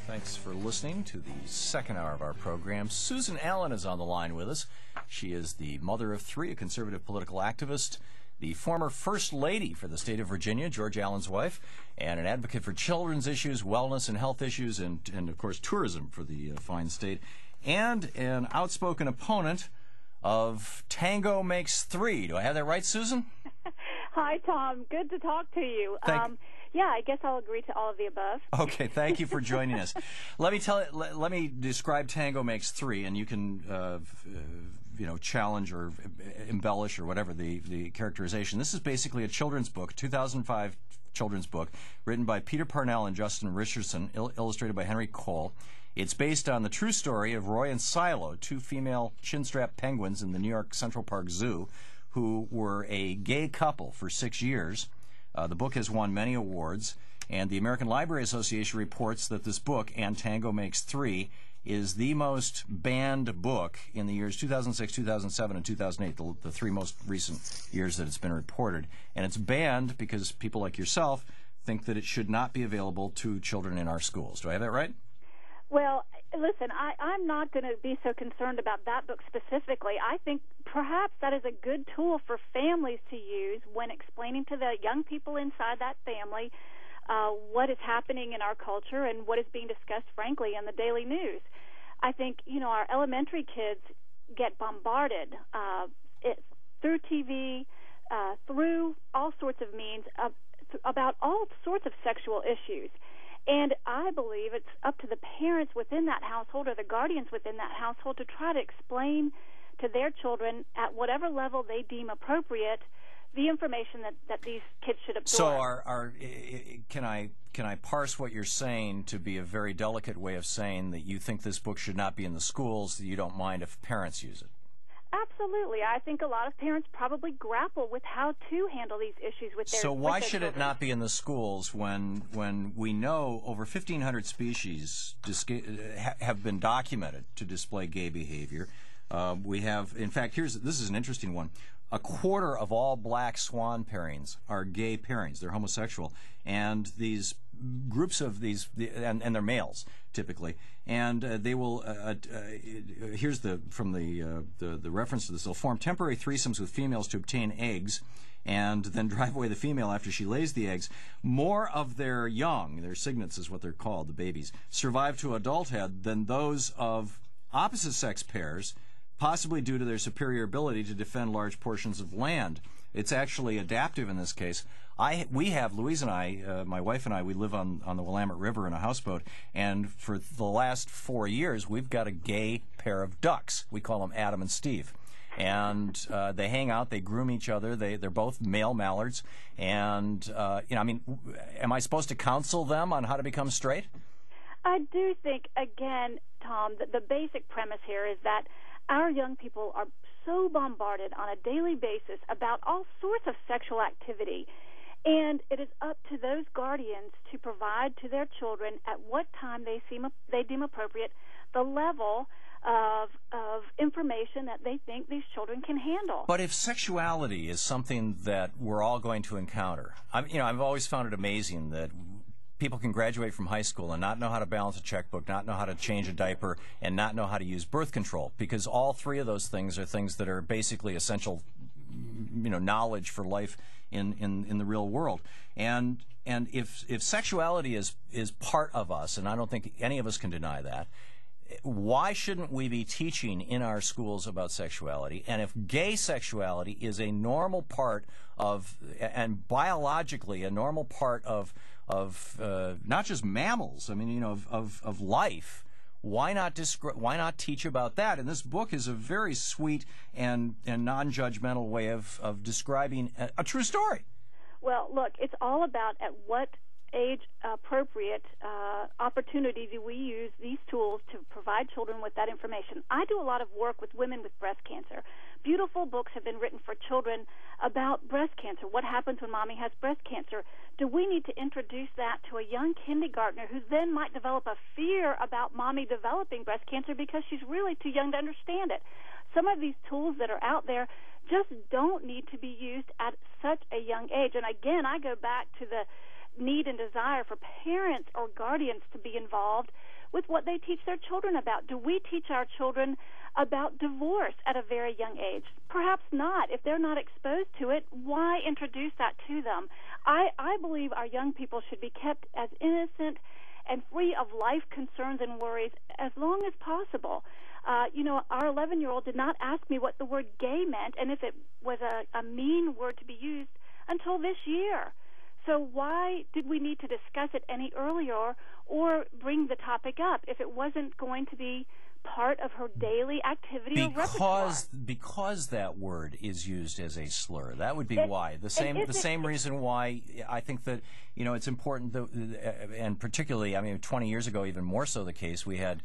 Thanks for listening to the second hour of our program. Susan Allen is on the line with us. She is the mother of three, a conservative political activist, the former First Lady for the state of Virginia, George Allen's wife, and an advocate for children's issues, wellness and health issues, and of course, tourism for the fine state, and an outspoken opponent of Tango Makes Three. Do I have that right, Susan? Hi, Tom. Good to talk to you. Yeah, I guess I'll agree to all of the above. Okay, thank you for joining us. Let me describe Tango Makes Three, and you can challenge or embellish or whatever the characterization. This is basically a children's book, 2005 children's book, written by Peter Parnell and Justin Richardson, illustrated by Henry Cole. It's based on the true story of Roy and Silo, two female chinstrap penguins in the New York Central Park Zoo, who were a gay couple for 6 years. The book has won many awards, and the American Library Association reports that this book, And Tango Makes Three, is the most banned book in the years 2006, 2007, and 2008, the three most recent years that it's been reported. And it's banned because people like yourself think that it should not be available to children in our schools. Do I have that right? Well, listen, I'm not going to be so concerned about that book specifically. I think perhaps that is a good tool for families to use when explaining to the young people inside that family what is happening in our culture and what is being discussed, frankly, in the daily news. I think, our elementary kids get bombarded through TV, through all sorts of means, about all sorts of sexual issues. And I believe it's up to the parents within that household or the guardians within that household to try to explain to their children at whatever level they deem appropriate the information that these kids should absorb. So can I parse what you're saying to be a very delicate way of saying that you think this book should not be in the schools, that you don't mind if parents use it? Absolutely. I think a lot of parents probably grapple with how to handle these issues with their children. So why should it not be in the schools when we know over 1,500 species have been documented to display gay behavior? We have, in fact, this is an interesting one. A quarter of all black swan pairings are gay pairings. They're homosexual. And these groups of these, and they're males, typically. And they will, here's from the reference to this, they'll form temporary threesomes with females to obtain eggs and then drive away the female after she lays the eggs. More of their young, their cygnets is what they're called, the babies, survive to adulthood than those of opposite sex pairs, possibly due to their superior ability to defend large portions of land. It's actually adaptive in this case. Louise and I, my wife and I, we live on the Willamette River in a houseboat, and for the last 4 years, we've got a gay pair of ducks. We call them Adam and Steve. And they hang out, they groom each other, they're both male mallards, and, am I supposed to counsel them on how to become straight? I do think, again, Tom, the basic premise here is that our young people are so bombarded on a daily basis about all sorts of sexual activity, and it is up to those guardians to provide to their children at what time they deem appropriate the level of information that they think these children can handle. But if sexuality is something that we're all going to encounter, I've always found it amazing that people can graduate from high school and not know how to balance a checkbook, not know how to change a diaper, and not know how to use birth control, because all three of those things are things that are basically essential, knowledge for life in the real world. And if sexuality is part of us, and I don't think any of us can deny that, why shouldn't we be teaching in our schools about sexuality? And if gay sexuality is a normal part of, and biologically a normal part of not just mammals, of life, why not teach about that? And this book is a very sweet and non-judgmental way of describing a true story. Well, look, it's all about at what age-appropriate opportunity do we use these tools to provide children with that information. I do a lot of work with women with breast cancer. Beautiful books have been written for children about breast cancer, what happens when mommy has breast cancer. Do we need to introduce that to a young kindergartner who then might develop a fear about mommy developing breast cancer because she's really too young to understand it? Some of these tools that are out there just don't need to be used at such a young age. And again, I go back to the need and desire for parents or guardians to be involved with what they teach their children about. Do we teach our children about divorce at a very young age? Perhaps not. If they're not exposed to it, why introduce that to them? I believe our young people should be kept as innocent and free of life concerns and worries as long as possible. Our 11-year-old did not ask me what the word gay meant and if it was a mean word to be used until this year. So why did we need to discuss it any earlier or bring the topic up if it wasn't going to be part of her daily activity or repertoire? Because that word is used as a slur. That would be why. The same reason why I think that it's important that, and particularly 20 years ago, even more so the case, we had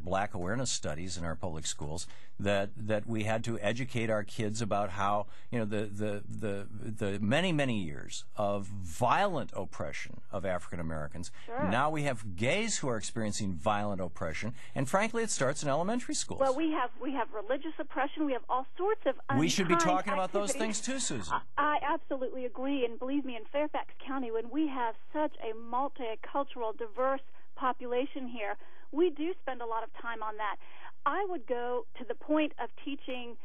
black awareness studies in our public schools that we had to educate our kids about how the many years of violent oppression of African Americans. Sure. Now we have gays who are experiencing violent oppression, and frankly, it starts in elementary schools. Well, we have religious oppression. We have all sorts of unkind We should be talking about activities. those things too, Susan. I absolutely agree, and believe me, in Fairfax County, when we have such a multicultural, diverse population here, we do spend a lot of time on that. I would go to the point of teaching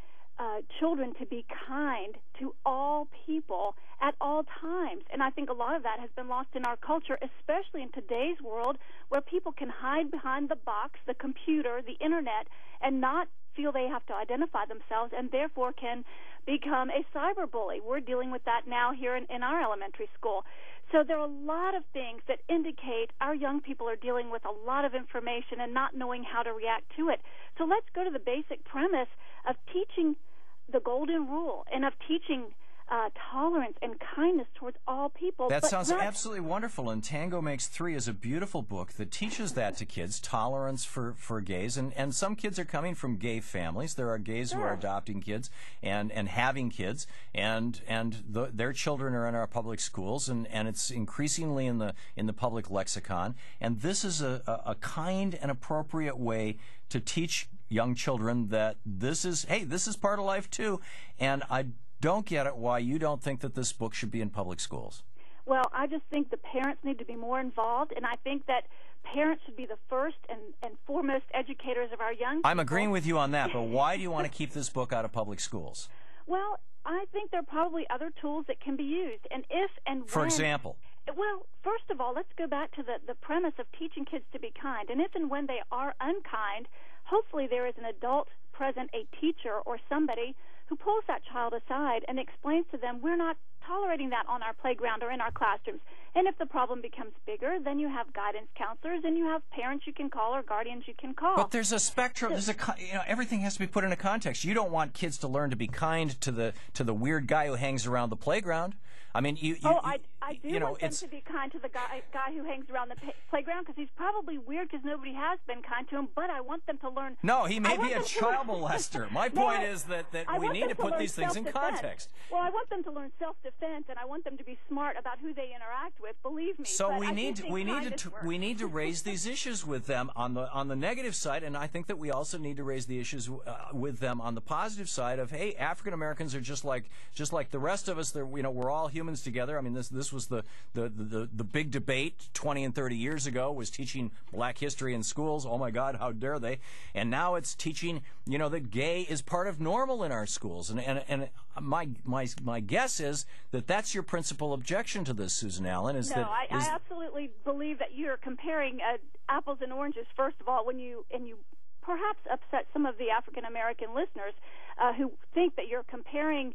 children to be kind to all people at all times. And I think a lot of that has been lost in our culture, especially in today's world where people can hide behind the box, the computer, the internet, and not feel they have to identify themselves and therefore can become a cyberbully. We're dealing with that now here in our elementary school. So there are a lot of things that indicate our young people are dealing with a lot of information and not knowing how to react to it. So let's go to the basic premise of teaching the golden rule and of teaching tolerance and kindness towards all people. That sounds absolutely wonderful, and Tango Makes Three is a beautiful book that teaches that to kids, tolerance for gays, and some kids are coming from gay families. There are gays who are adopting kids and having kids, and their children are in our public schools, and it's increasingly in the public lexicon, and this is a kind and appropriate way to teach young children that this is part of life too, and I don't get it why you don't think that this book should be in public schools. Well, I just think the parents need to be more involved, and I think that parents should be the first and foremost educators of our young people. I'm agreeing with you on that, but why do you want to keep this book out of public schools? Well, I think there are probably other tools that can be used, and if and when... For example? Well, first of all, let's go back to the premise of teaching kids to be kind, and if and when they are unkind, hopefully there is an adult present, a teacher or somebody who pulls that child aside and explains to them, we're not tolerating that on our playground or in our classrooms. And if the problem becomes bigger, then you have guidance counselors and you have parents you can call or guardians you can call. But there's a spectrum. Everything has to be put in a context. You don't want kids to learn to be kind to the weird guy who hangs around the playground. I mean, I do want them to be kind to the guy who hangs around the playground because he's probably weird because nobody has been kind to him, but I want them to learn. No, he may be a child molester. My point is that we need to put these things in context. Well, I want them to learn self-defense, and I want them to be smart about who they interact with, believe me. So we need to raise these issues with them on the negative side, and I think that we also need to raise the issues with them on the positive side of, hey, African Americans are just like the rest of us. We're all humans together. I mean, this was the big debate 20 and 30 years ago, was teaching black history in schools. Oh my God, how dare they? And now it's teaching, that gay is part of normal in our schools. And my guess is that that's your principal objection to this, Susan Allen. I absolutely believe that you're comparing apples and oranges. First of all, when you perhaps upset some of the African American listeners who think that you're comparing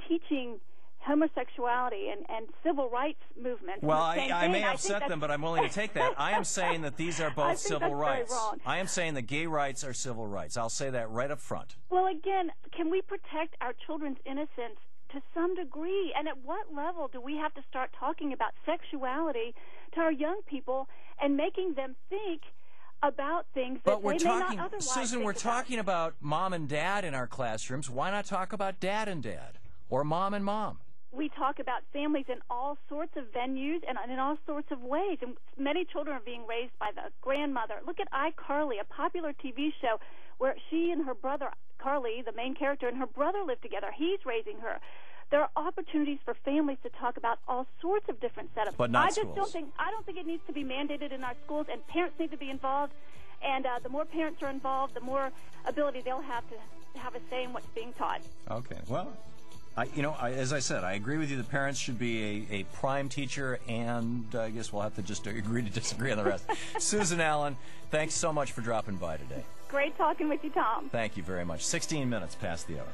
teaching homosexuality and civil rights movements. Well, I may upset them, but I'm willing to take that. I am saying that these are both civil rights. Very wrong. I am saying that gay rights are civil rights. I'll say that right up front. Well, again, can we protect our children's innocence to some degree? And at what level do we have to start talking about sexuality to our young people and making them think about things that they may not otherwise Susan, we're talking about mom and dad in our classrooms. Why not talk about dad and dad or mom and mom? We talk about families in all sorts of venues and in all sorts of ways. And many children are being raised by the grandmother. Look at iCarly, a popular TV show where she and her brother, Carly, the main character, and her brother live together. He's raising her. There are opportunities for families to talk about all sorts of different setups. But not I just schools. I don't think it needs to be mandated in our schools, and parents need to be involved. And the more parents are involved, the more ability they'll have to have a say in what's being taught. Okay. Well, as I said, I agree with you. The parents should be a prime teacher, and I guess we'll have to just agree to disagree on the rest. Susan Allen, thanks so much for dropping by today. Great talking with you, Thom. Thank you very much. 16 minutes past the hour.